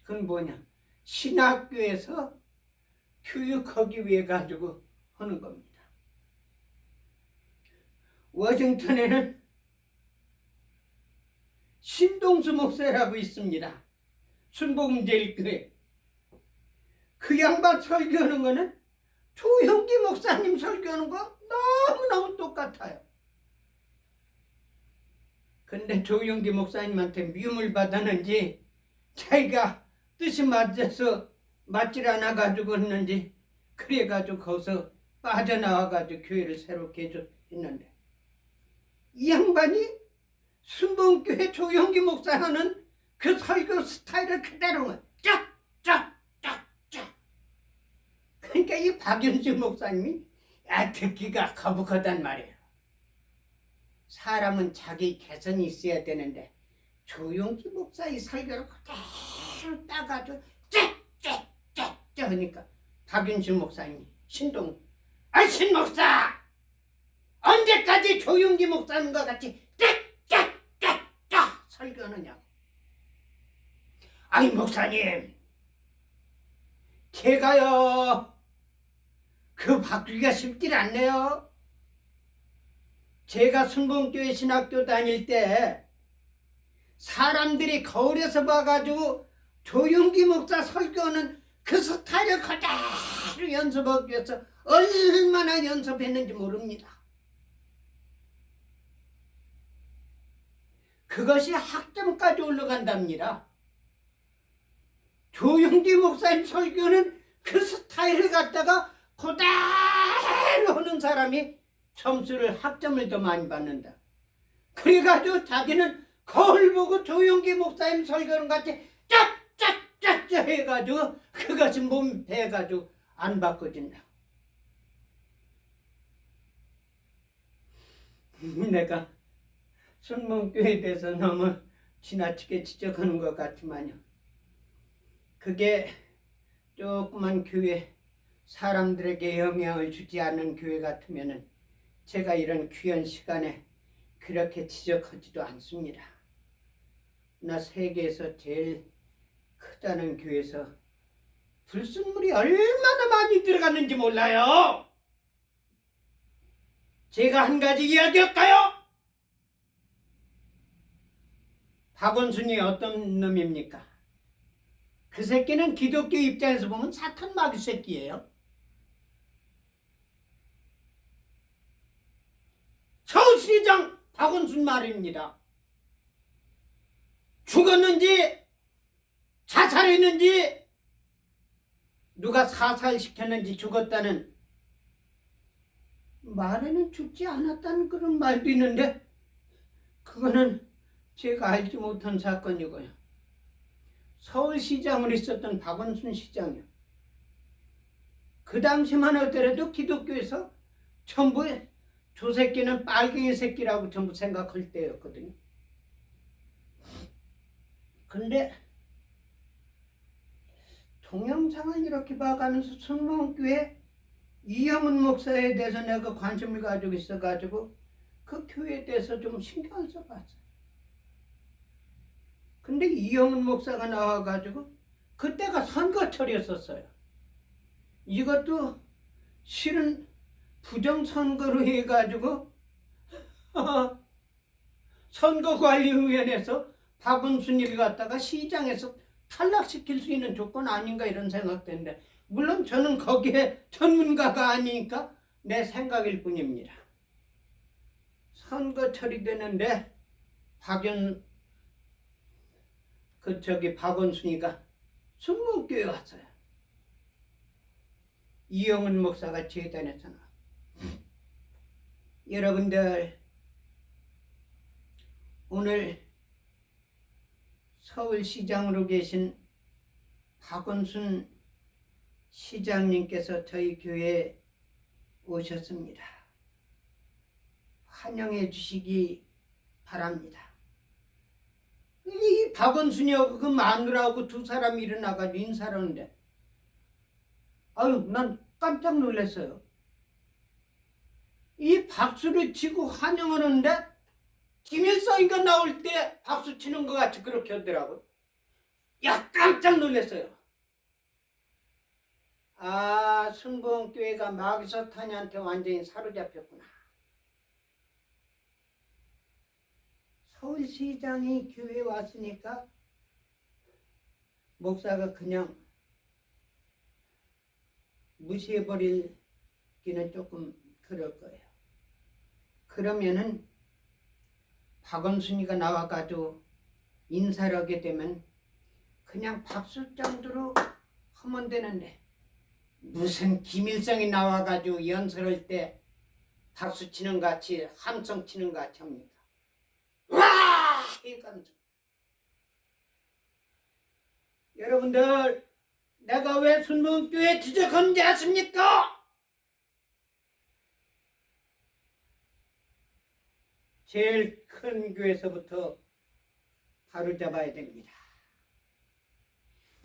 그건 뭐냐? 신학교에서 교육하기 위해 가지고 하는 겁니다. 워싱턴에는 신동수 목사라고 있습니다. 순복음제일교회. 그 양반 설교하는 거는 조형기 목사님 설교하는 거 너무너무 똑같아요. 근데 조형기 목사님한테 미움을 받았는지 자기가 뜻이 맞아서 맞질 않아 가지고 했는지 그래가지고 거기서 빠져나와가지고 교회를 새롭게 했는데 이 양반이 순복음교회 조형기 목사 하는 그 설교 스타일을 그대로 쫙쫙 그러니까 이 박윤식 목사님이 듣기가 거북하단 말이에요. 사람은 자기 개성이 있어야 되는데 조용기 목사의 설교를 그대로 따가지고 쫙쫙쫙쫙 하니까 박윤식 목사님이 신동 신목사 언제까지 조용기 목사님과 같이 쫙쫙쫙쫙 설교하느냐고. 목사님 제가요 그 바꾸기가 쉽지 않네요. 제가 순복음교회 신학교 다닐 때 사람들이 거울에서 봐가지고 조용기 목사 설교하는 그 스타일을 그대로 연습하기 위해서 얼마나 연습했는지 모릅니다. 그것이 학점까지 올라간답니다. 조용기 목사님 설교는 그 스타일을 갖다가 그대로 하는 사람이 점수를 학점을 더 많이 받는다. 그래가지고 자기는 거울 보고 조용기 목사님 설교는 같이 쫙쫙쫙쫙 해가지고 그것이 몸이 배가지고 안 바꿔진다. 내가 순복음교회에 대해서 너무 지나치게 지적하는 것 같지만요. 그게 조그만 교회, 사람들에게 영향을 주지 않는 교회 같으면은 제가 이런 귀한 시간에 그렇게 지적하지도 않습니다. 나 세계에서 제일 크다는 교회에서 불순물이 얼마나 많이 들어갔는지 몰라요. 제가 한 가지 이야기할까요? 박원순이 어떤 놈입니까? 그 새끼는 기독교 입장에서 보면 사탄 마귀 새끼예요. 서울시장 박원순 말입니다. 죽었는지 자살했는지 누가 사살시켰는지 죽었다는 말에는 죽지 않았다는 그런 말도 있는데 그거는 제가 알지 못한 사건이고요. 서울시장으로 있었던 박원순 시장이요. 그 당시만 하더라도 기독교에서 전부 저 새끼는 빨갱이 새끼라고 전부 생각할 때였거든요. 근데 동영상을 이렇게 봐가면서 순복음교회 이영훈 목사에 대해서 내가 관심을 가지고 있어가지고 그 교회에 대해서 좀 신경을 써봤어요. 근데 이영훈 목사가 나와가지고 그때가 선거철이었었어요. 이것도 실은 부정선거로 해가지고 선거관리위원회에서 박원순이를 갖다가 시장에서 탈락시킬 수 있는 조건 아닌가 이런 생각되는데 물론 저는 거기에 전문가가 아니니까 내 생각일 뿐입니다. 선거철이 되는데 박원순이가 순복음교회 왔어요. 이영훈 목사가 재단했잖아. 여러분들 오늘 서울시장으로 계신 박원순 시장님께서 저희 교회에 오셨습니다. 환영해 주시기 바랍니다. 이 박원순이하고 그 마누라하고 두 사람이 일어나가지고 인사를 하는데 아유 난 깜짝 놀랐어요. 이 박수를 치고 환영하는데 김일성이가 나올 때 박수 치는 것 같이 그렇게 하더라고요. 야 깜짝 놀랐어요. 아 순복음교회가 마귀사탄이한테 완전히 사로잡혔구나. 서울시장이 교회에 왔으니까 목사가 그냥 무시해버리기는 조금 그럴 거예요. 그러면은 박원순이가 나와가지고 인사를 하게 되면 그냥 박수 정도로 하면 되는데 무슨 김일성이 나와가지고 연설할 때 박수 치는 것 같이 함성 치는 것 같이 합니까? 와! 이 감정. 여러분들 내가 왜 순복음교회 지적하는지 아십니까? 제일 큰 교회에서부터 바로잡아야 됩니다.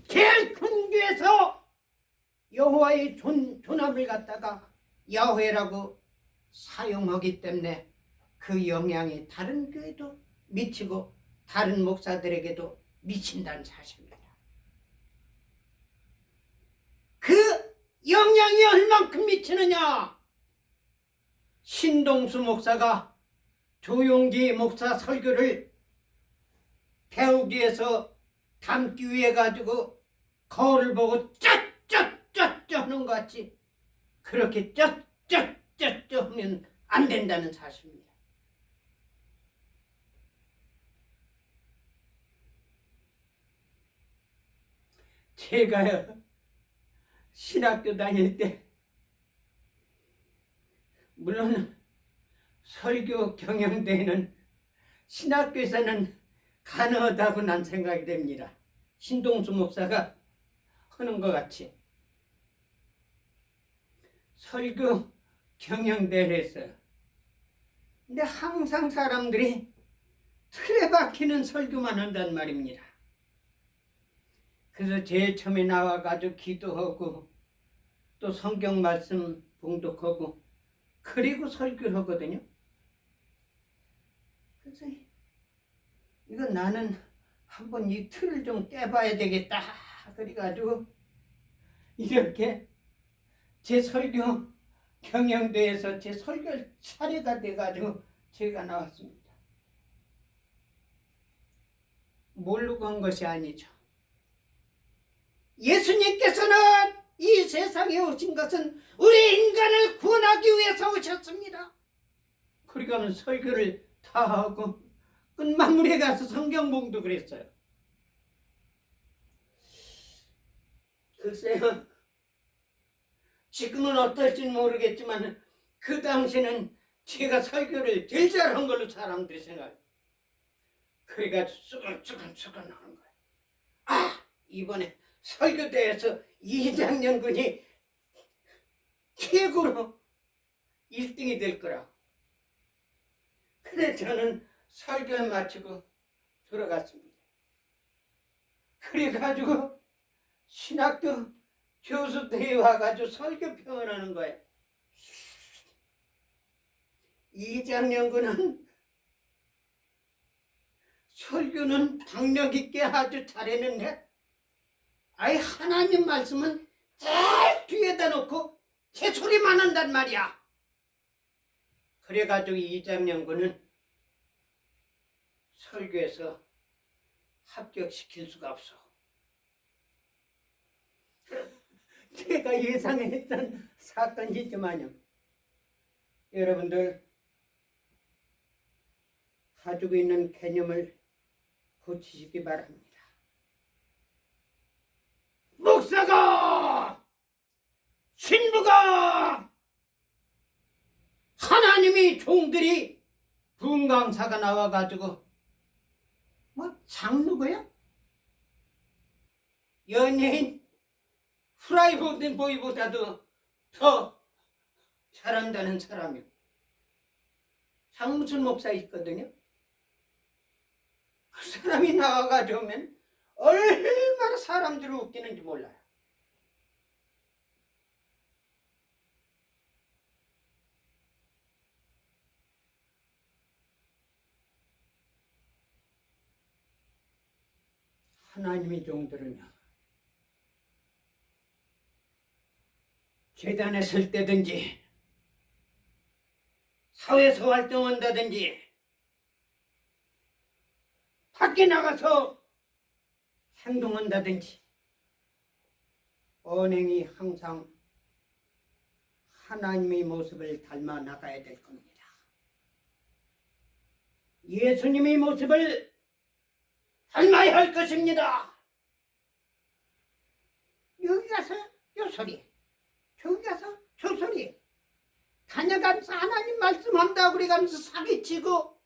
제일 큰 교회에서 여호와의 존함을 갖다가 야훼라고 사용하기 때문에 그 영향이 다른 교회도 미치고 다른 목사들에게도 미친다는 사실입니다. 그 영향이 얼만큼 미치느냐? 신동수 목사가 조용기 목사 설교를 배우기 위해서 담기 위해 가지고 거울을 보고 쩌쩌쩌쩌 하는 것 같이 그렇게 쩌쩌쩌쩌 하면 안 된다는 사실입니다. 제가요 신학교 다닐 때 물론 설교 경영대회는 신학교에서는 가능하다고 난 생각이 됩니다. 신동수 목사가 하는 것 같이 설교 경영대회를 했어요. 근데 항상 사람들이 틀에 박히는 설교만 한단 말입니다. 그래서 제일 처음에 나와가지고 기도하고 또 성경 말씀 봉독하고 그리고 설교를 하거든요. 그래서 이거 나는 한번 이 틀을 좀 깨봐야 되겠다. 그래가지고 이렇게 제 설교 경영대에서 제 설교 차례가 돼가지고 제가 나왔습니다. 모르고 한 것이 아니죠. 예수님께서는 이 세상에 오신 것은 우리 인간을 구원하기 위해서 오셨습니다. 그러니까 설교를 다 하고 끝마무리에 가서 성경봉도 그랬어요. 글쎄요, 지금은 어떨지는 모르겠지만 그 당시는 제가 설교를 제일 잘한 걸로 사람들이 생각해요. 그래가지고 수근수근 하는 거예요. 아, 이번에 설교대회에서 이장년 군이 최고로 1등이 될 거라고. 그래 저는 설교를 마치고 돌아갔습니다. 그래가지고 신학교 교수들이 와가지고 설교평을 하는 거예요. 이장년 군은 설교는 박력 있게 아주 잘했는데 아예 하나님 말씀은 제일 뒤에다 놓고 제 소리만 한단 말이야. 그래가지고 이장년 군은 설교에서 합격시킬 수가 없어. 제가 예상했던 사건이지만요. 여러분들 가지고 있는 개념을 고치시기 바랍니다. 목사가, 신부가, 하나님이 종들이 분강사가 나와가지고 뭐 장르고요? 연예인 프라이보드 보이보다도 더 잘한다는 사람이요. 장무순 목사 있거든요. 그 사람이 나와가지고 오면 얼마나 사람들을 웃기는지 몰라요. 하나님의 종들은요, 재단에 설 때든지 사회에서 활동한다든지 밖에 나가서 행동한다든지 언행이 항상 하나님의 모습을 닮아 나가야 될 겁니다. 예수님의 모습을 닮아야 할 것입니다. 여기 가서 요 소리, 저기 가서 저 소리, 다녀가면서 하나님 말씀한다고 그래가면서 사기치고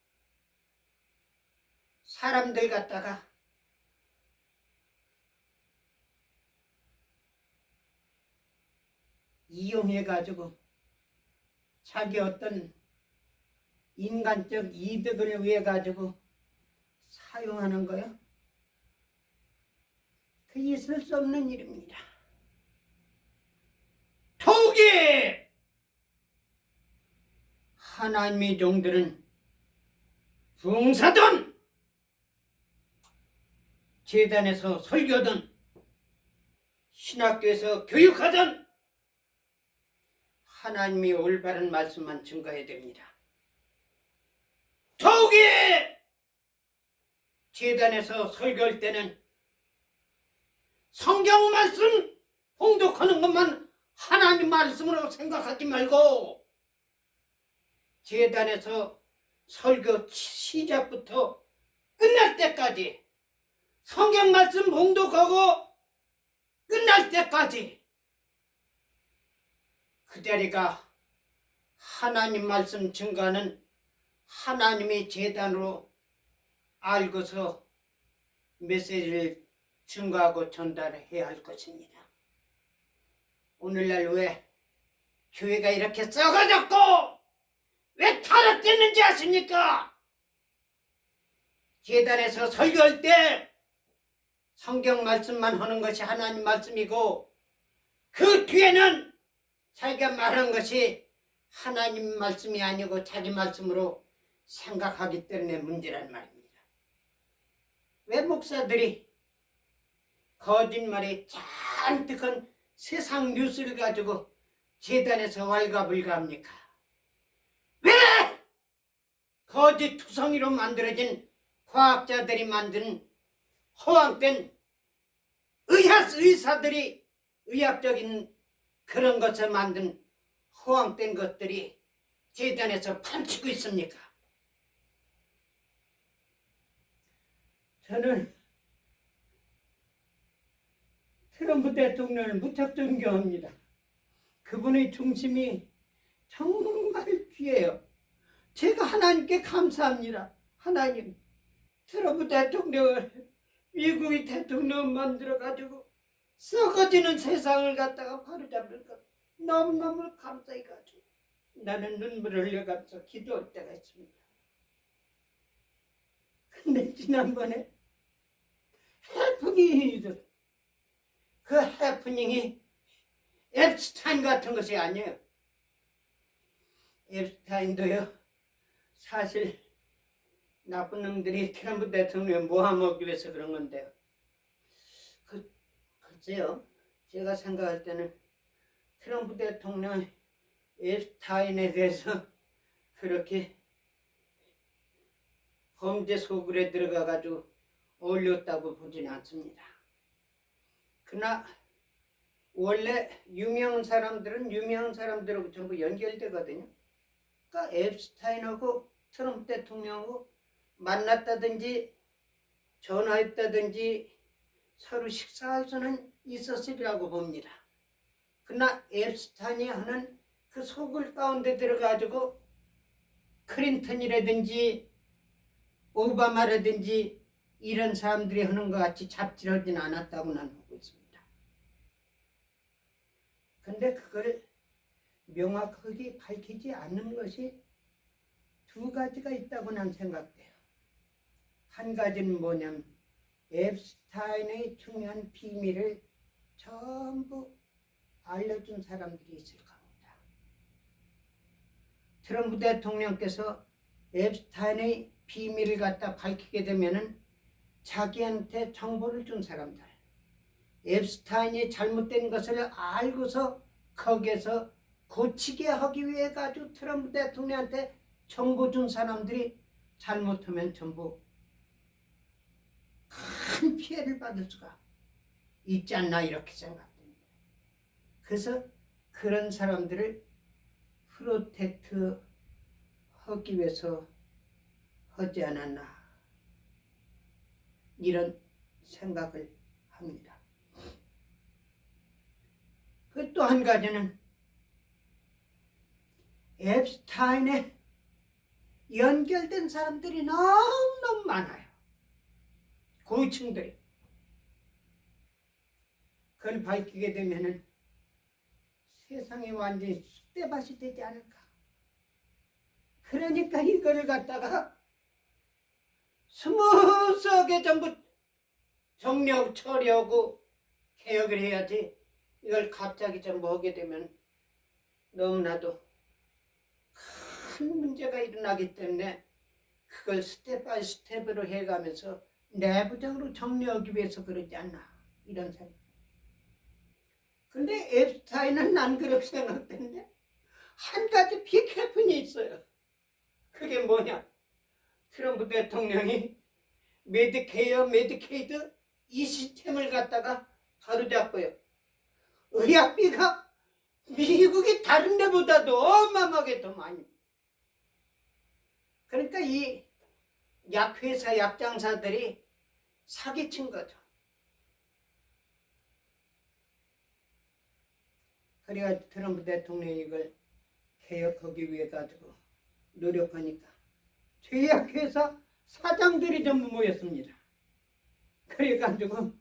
사람들 갖다가 이용해가지고 자기 어떤 인간적 이득을 위해 가지고 사용하는 거요. 그 있을 수 없는 일입니다. 더욱이 하나님의 종들은 봉사든 재단에서 설교든 신학교에서 교육하든 하나님의 올바른 말씀만 증거해야 됩니다. 더욱이 재단에서 설교할 때는 성경 말씀 봉독하는 것만 하나님 말씀으로 생각하지 말고 재단에서 설교 시작부터 끝날 때까지 성경 말씀 봉독하고 끝날 때까지 그 자리가 하나님 말씀 증거하는 하나님의 재단으로 알고서 메시지를 증거하고 전달해야 할 것입니다. 오늘날 왜 교회가 이렇게 썩어졌고 왜 타락됐는지 아십니까? 재단에서 설교할 때 성경 말씀만 하는 것이 하나님 말씀이고 그 뒤에는 자기가 말한 것이 하나님 말씀이 아니고 자기 말씀으로 생각하기 때문에 문제란 말입니다. 왜 목사들이 거짓말이 잔뜩한 세상 뉴스를 가지고 재단에서 왈가불가합니까? 왜 거짓 투성이로 만들어진 과학자들이 만든 허황된 의사들이 의학적인 그런 것을 만든 허황된 것들이 재단에서 판치고 있습니까? 저는 트럼프 대통령을 무척 존경합니다. 그분의 중심이 정말 귀해요. 제가 하나님께 감사합니다. 하나님, 트럼프 대통령을 미국의 대통령 만들어가지고 썩어지는 세상을 갖다가 바로잡을 것 너무너무 감사해가지고 나는 눈물을 흘려가면서 기도할 때가 있습니다. 근데 지난번에 그 해프닝이 앱스타인 같은 것이 아니에요. 앱스타인도요, 사실 나쁜 놈들이 트럼프 대통령 모함하기 위해서 그런 건데요. 글쎄요, 제가 생각할 때는 트럼프 대통령 앱스타인에 대해서 그렇게 범죄 소굴에 들어가가지고 올렸다고 보지는 않습니다. 그러나 원래 유명한 사람들은 유명한 사람들하고 전부 연결되거든요. 그러니까 앱스타인하고 트럼프 대통령하고 만났다든지 전화했다든지 서로 식사할 수는 있었으리라고 봅니다. 그러나 앱스타인이 하는 그 소굴 가운데 들어가지고 클린턴이라든지 오바마라든지 이런 사람들이 하는 것 같이 잡질하진 않았다고 난 보고 있습니다. 근데 그걸 명확하게 밝히지 않는 것이 두 가지가 있다고 난 생각돼요. 한 가지는 뭐냐면 앱스타인의 중요한 비밀을 전부 알려준 사람들이 있을 겁니다. 트럼프 대통령께서 앱스타인의 비밀을 갖다 밝히게 되면은 자기한테 정보를 준 사람들, 앱스타인이 잘못된 것을 알고서 거기에서 고치게 하기 위해 가지고 트럼프 대통령한테 정보 준 사람들이 잘못하면 전부 큰 피해를 받을 수가 있지 않나 이렇게 생각됩니다. 그래서 그런 사람들을 프로텍트 하기 위해서 하지 않았나 이런 생각을 합니다. 그 또 한 가지는 앱스타인에 연결된 사람들이 너무너무 많아요. 고위층들이. 그걸 밝히게 되면은 세상이 완전히 쑥대밭이 되지 않을까. 그러니까 이거를 갖다가 스무스하게 전부 정리하고 처리하고 개혁을 해야지, 이걸 갑자기 전부 하게 되면 너무나도 큰 문제가 일어나기 때문에 그걸 스텝 바이 스텝으로 해가면서 내부적으로 정리하기 위해서 그러지 않나 이런 생각. 근데 앱스타인은 난 그렇게 생각되는데 한 가지 빅해픈이 있어요. 그게 뭐냐? 트럼프 대통령이 메디케어, 메디케이드 이 시스템을 갖다가 바로잡고요. 의학비가 미국이 다른 데보다도 어마어마하게 더 많이. 그러니까 이 약회사, 약장사들이 사기친 거죠. 그래가지고 트럼프 대통령이 이걸 개혁하기 위해 가지고 노력하니까 제약회사 사장들이 전부 모였습니다. 그래가지고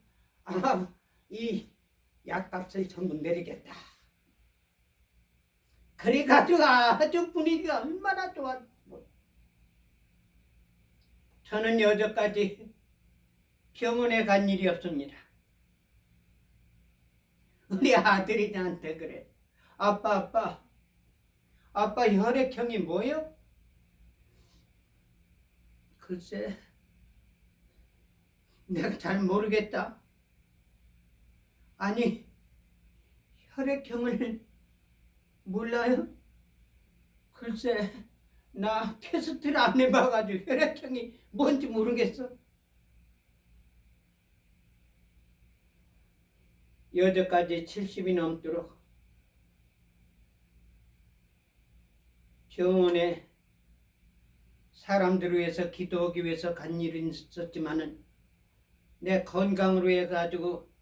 이 약값을 전부 내리겠다. 그래가지고 아주 분위기가 얼마나 좋았고, 저는 여태까지 병원에 간 일이 없습니다. 우리 아들이 나한테 그래. 아빠 혈액형이 뭐요? 글쎄 내가 잘 모르겠다. 아니 혈액형을 몰라요? 글쎄, 나 테스트를 안 해봐가지고 혈액형이 뭔지 모르겠어. 여태까지 70이 넘도록 병원에 사람들을 위해서 기도하기 위해서 간 일은 있었지만은 내 건강으로 해가지고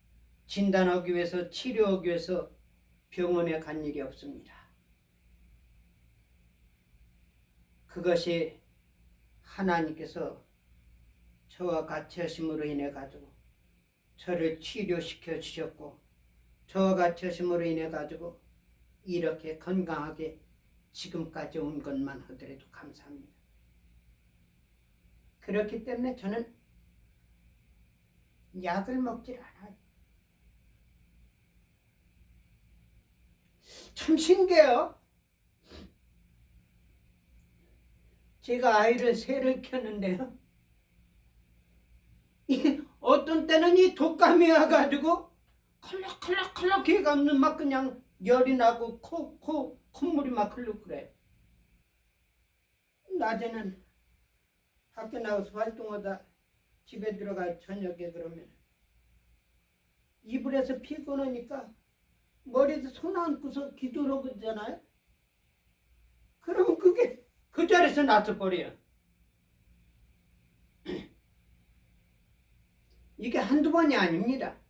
진단하기 위해서 치료하기 위해서 병원에 간 일이 없습니다. 그것이 하나님께서 저와 같이 하심으로 인해 가지고 저를 치료시켜 주셨고 저와 같이 하심으로 인해 가지고 이렇게 건강하게 지금까지 온 것만 하더라도 감사합니다. 그렇기 때문에 저는 약을 먹질 않아요. 참 신기해요. 제가 아이를 셋을 켰는데요. 어떤 때는 이 독감이 와가지고 컬럭컬럭컬럭 해가면 막 그냥 열이 나고 콧물이 막 흘러 그래요. 낮에는 밖에 나가서 활동하다 집에 들어가 저녁에 그러면 이불에서 피 끊으니까 머리에서 손 얹고서 기도를 하잖아요. 그러면 그게 그 자리에서 나서버려요. 이게 한두 번이 아닙니다.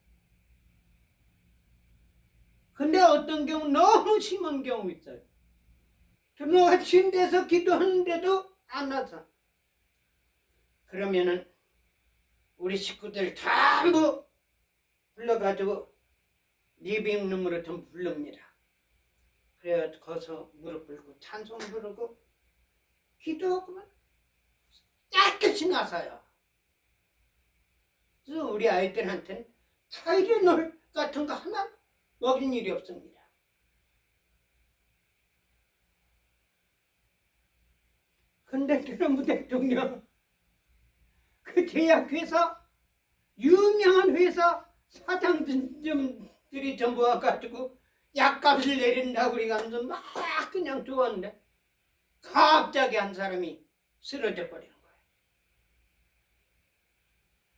근데 어떤 경우 너무 심한 경우 있어요. 전부가 침대에서 기도하는데도 안 나서. 그러면은 우리 식구들 전부 불러가지고 리빙룸으로 좀 부릅니다. 그래야 거기서 무릎 꿇고 찬송 부르고 기도하고만 깨끗이 나서요. 그래서 우리 아이들한테는 타이레놀 같은 거 하나 먹인 일이 없습니다. 근데 트럼프 대통령 그 제약회사 유명한 회사 사장들이 전부 와가지고 약값을 내린다고 그래가면서 막 그냥 좋았는데 갑자기 한 사람이 쓰러져 버리는 거예요.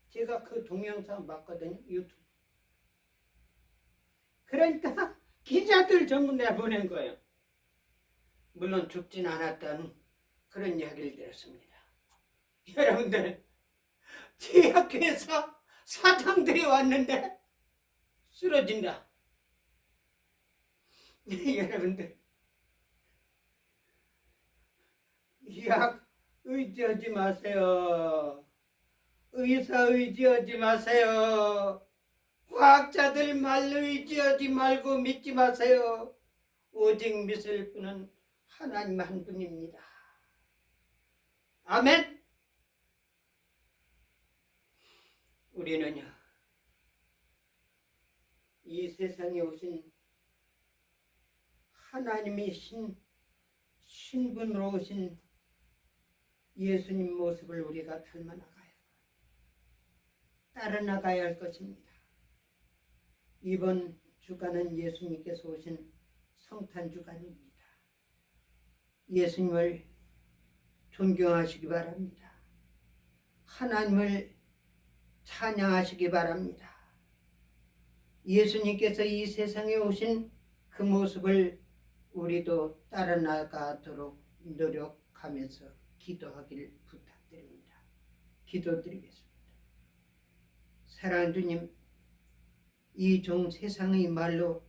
제가 그 동영상 봤거든요. 유튜브. 그러니까 기자들 전부 내보낸 거예요. 물론 죽진 않았다는 그런 이야기를 들었습니다. 여러분들 제약회사 사장들이 왔는데 쓰러진다. 여러분들 약 의지하지 마세요. 의사 의지하지 마세요. 과학자들 말 의지하지 말고 믿지 마세요. 오직 믿을 분은 하나님 한 분입니다. 아멘. 우리는요, 이 세상에 오신 하나님이신 신분으로 오신 예수님 모습을 우리가 따라 나가야 할 것입니다. 이번 주간은 예수님께서 오신 성탄 주간입니다. 예수님을 존경하시기 바랍니다. 하나님을 찬양하시기 바랍니다. 예수님께서 이 세상에 오신 그 모습을 우리도 따라 나가도록 노력하면서 기도하기를 부탁드립니다. 기도드리겠습니다. 사랑하는 주님, 이 종 세상의 말로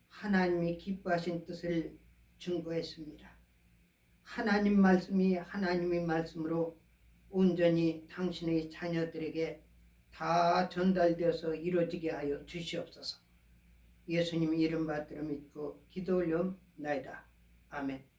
하나님이 기뻐하신 뜻을 증거했습니다. 하나님 말씀이 하나님의 말씀으로 온전히 당신의 자녀들에게 다 전달되어서 이루어지게 하여 주시옵소서. 예수님 이름 받들어 믿고 기도 올려옵나이다. 아멘.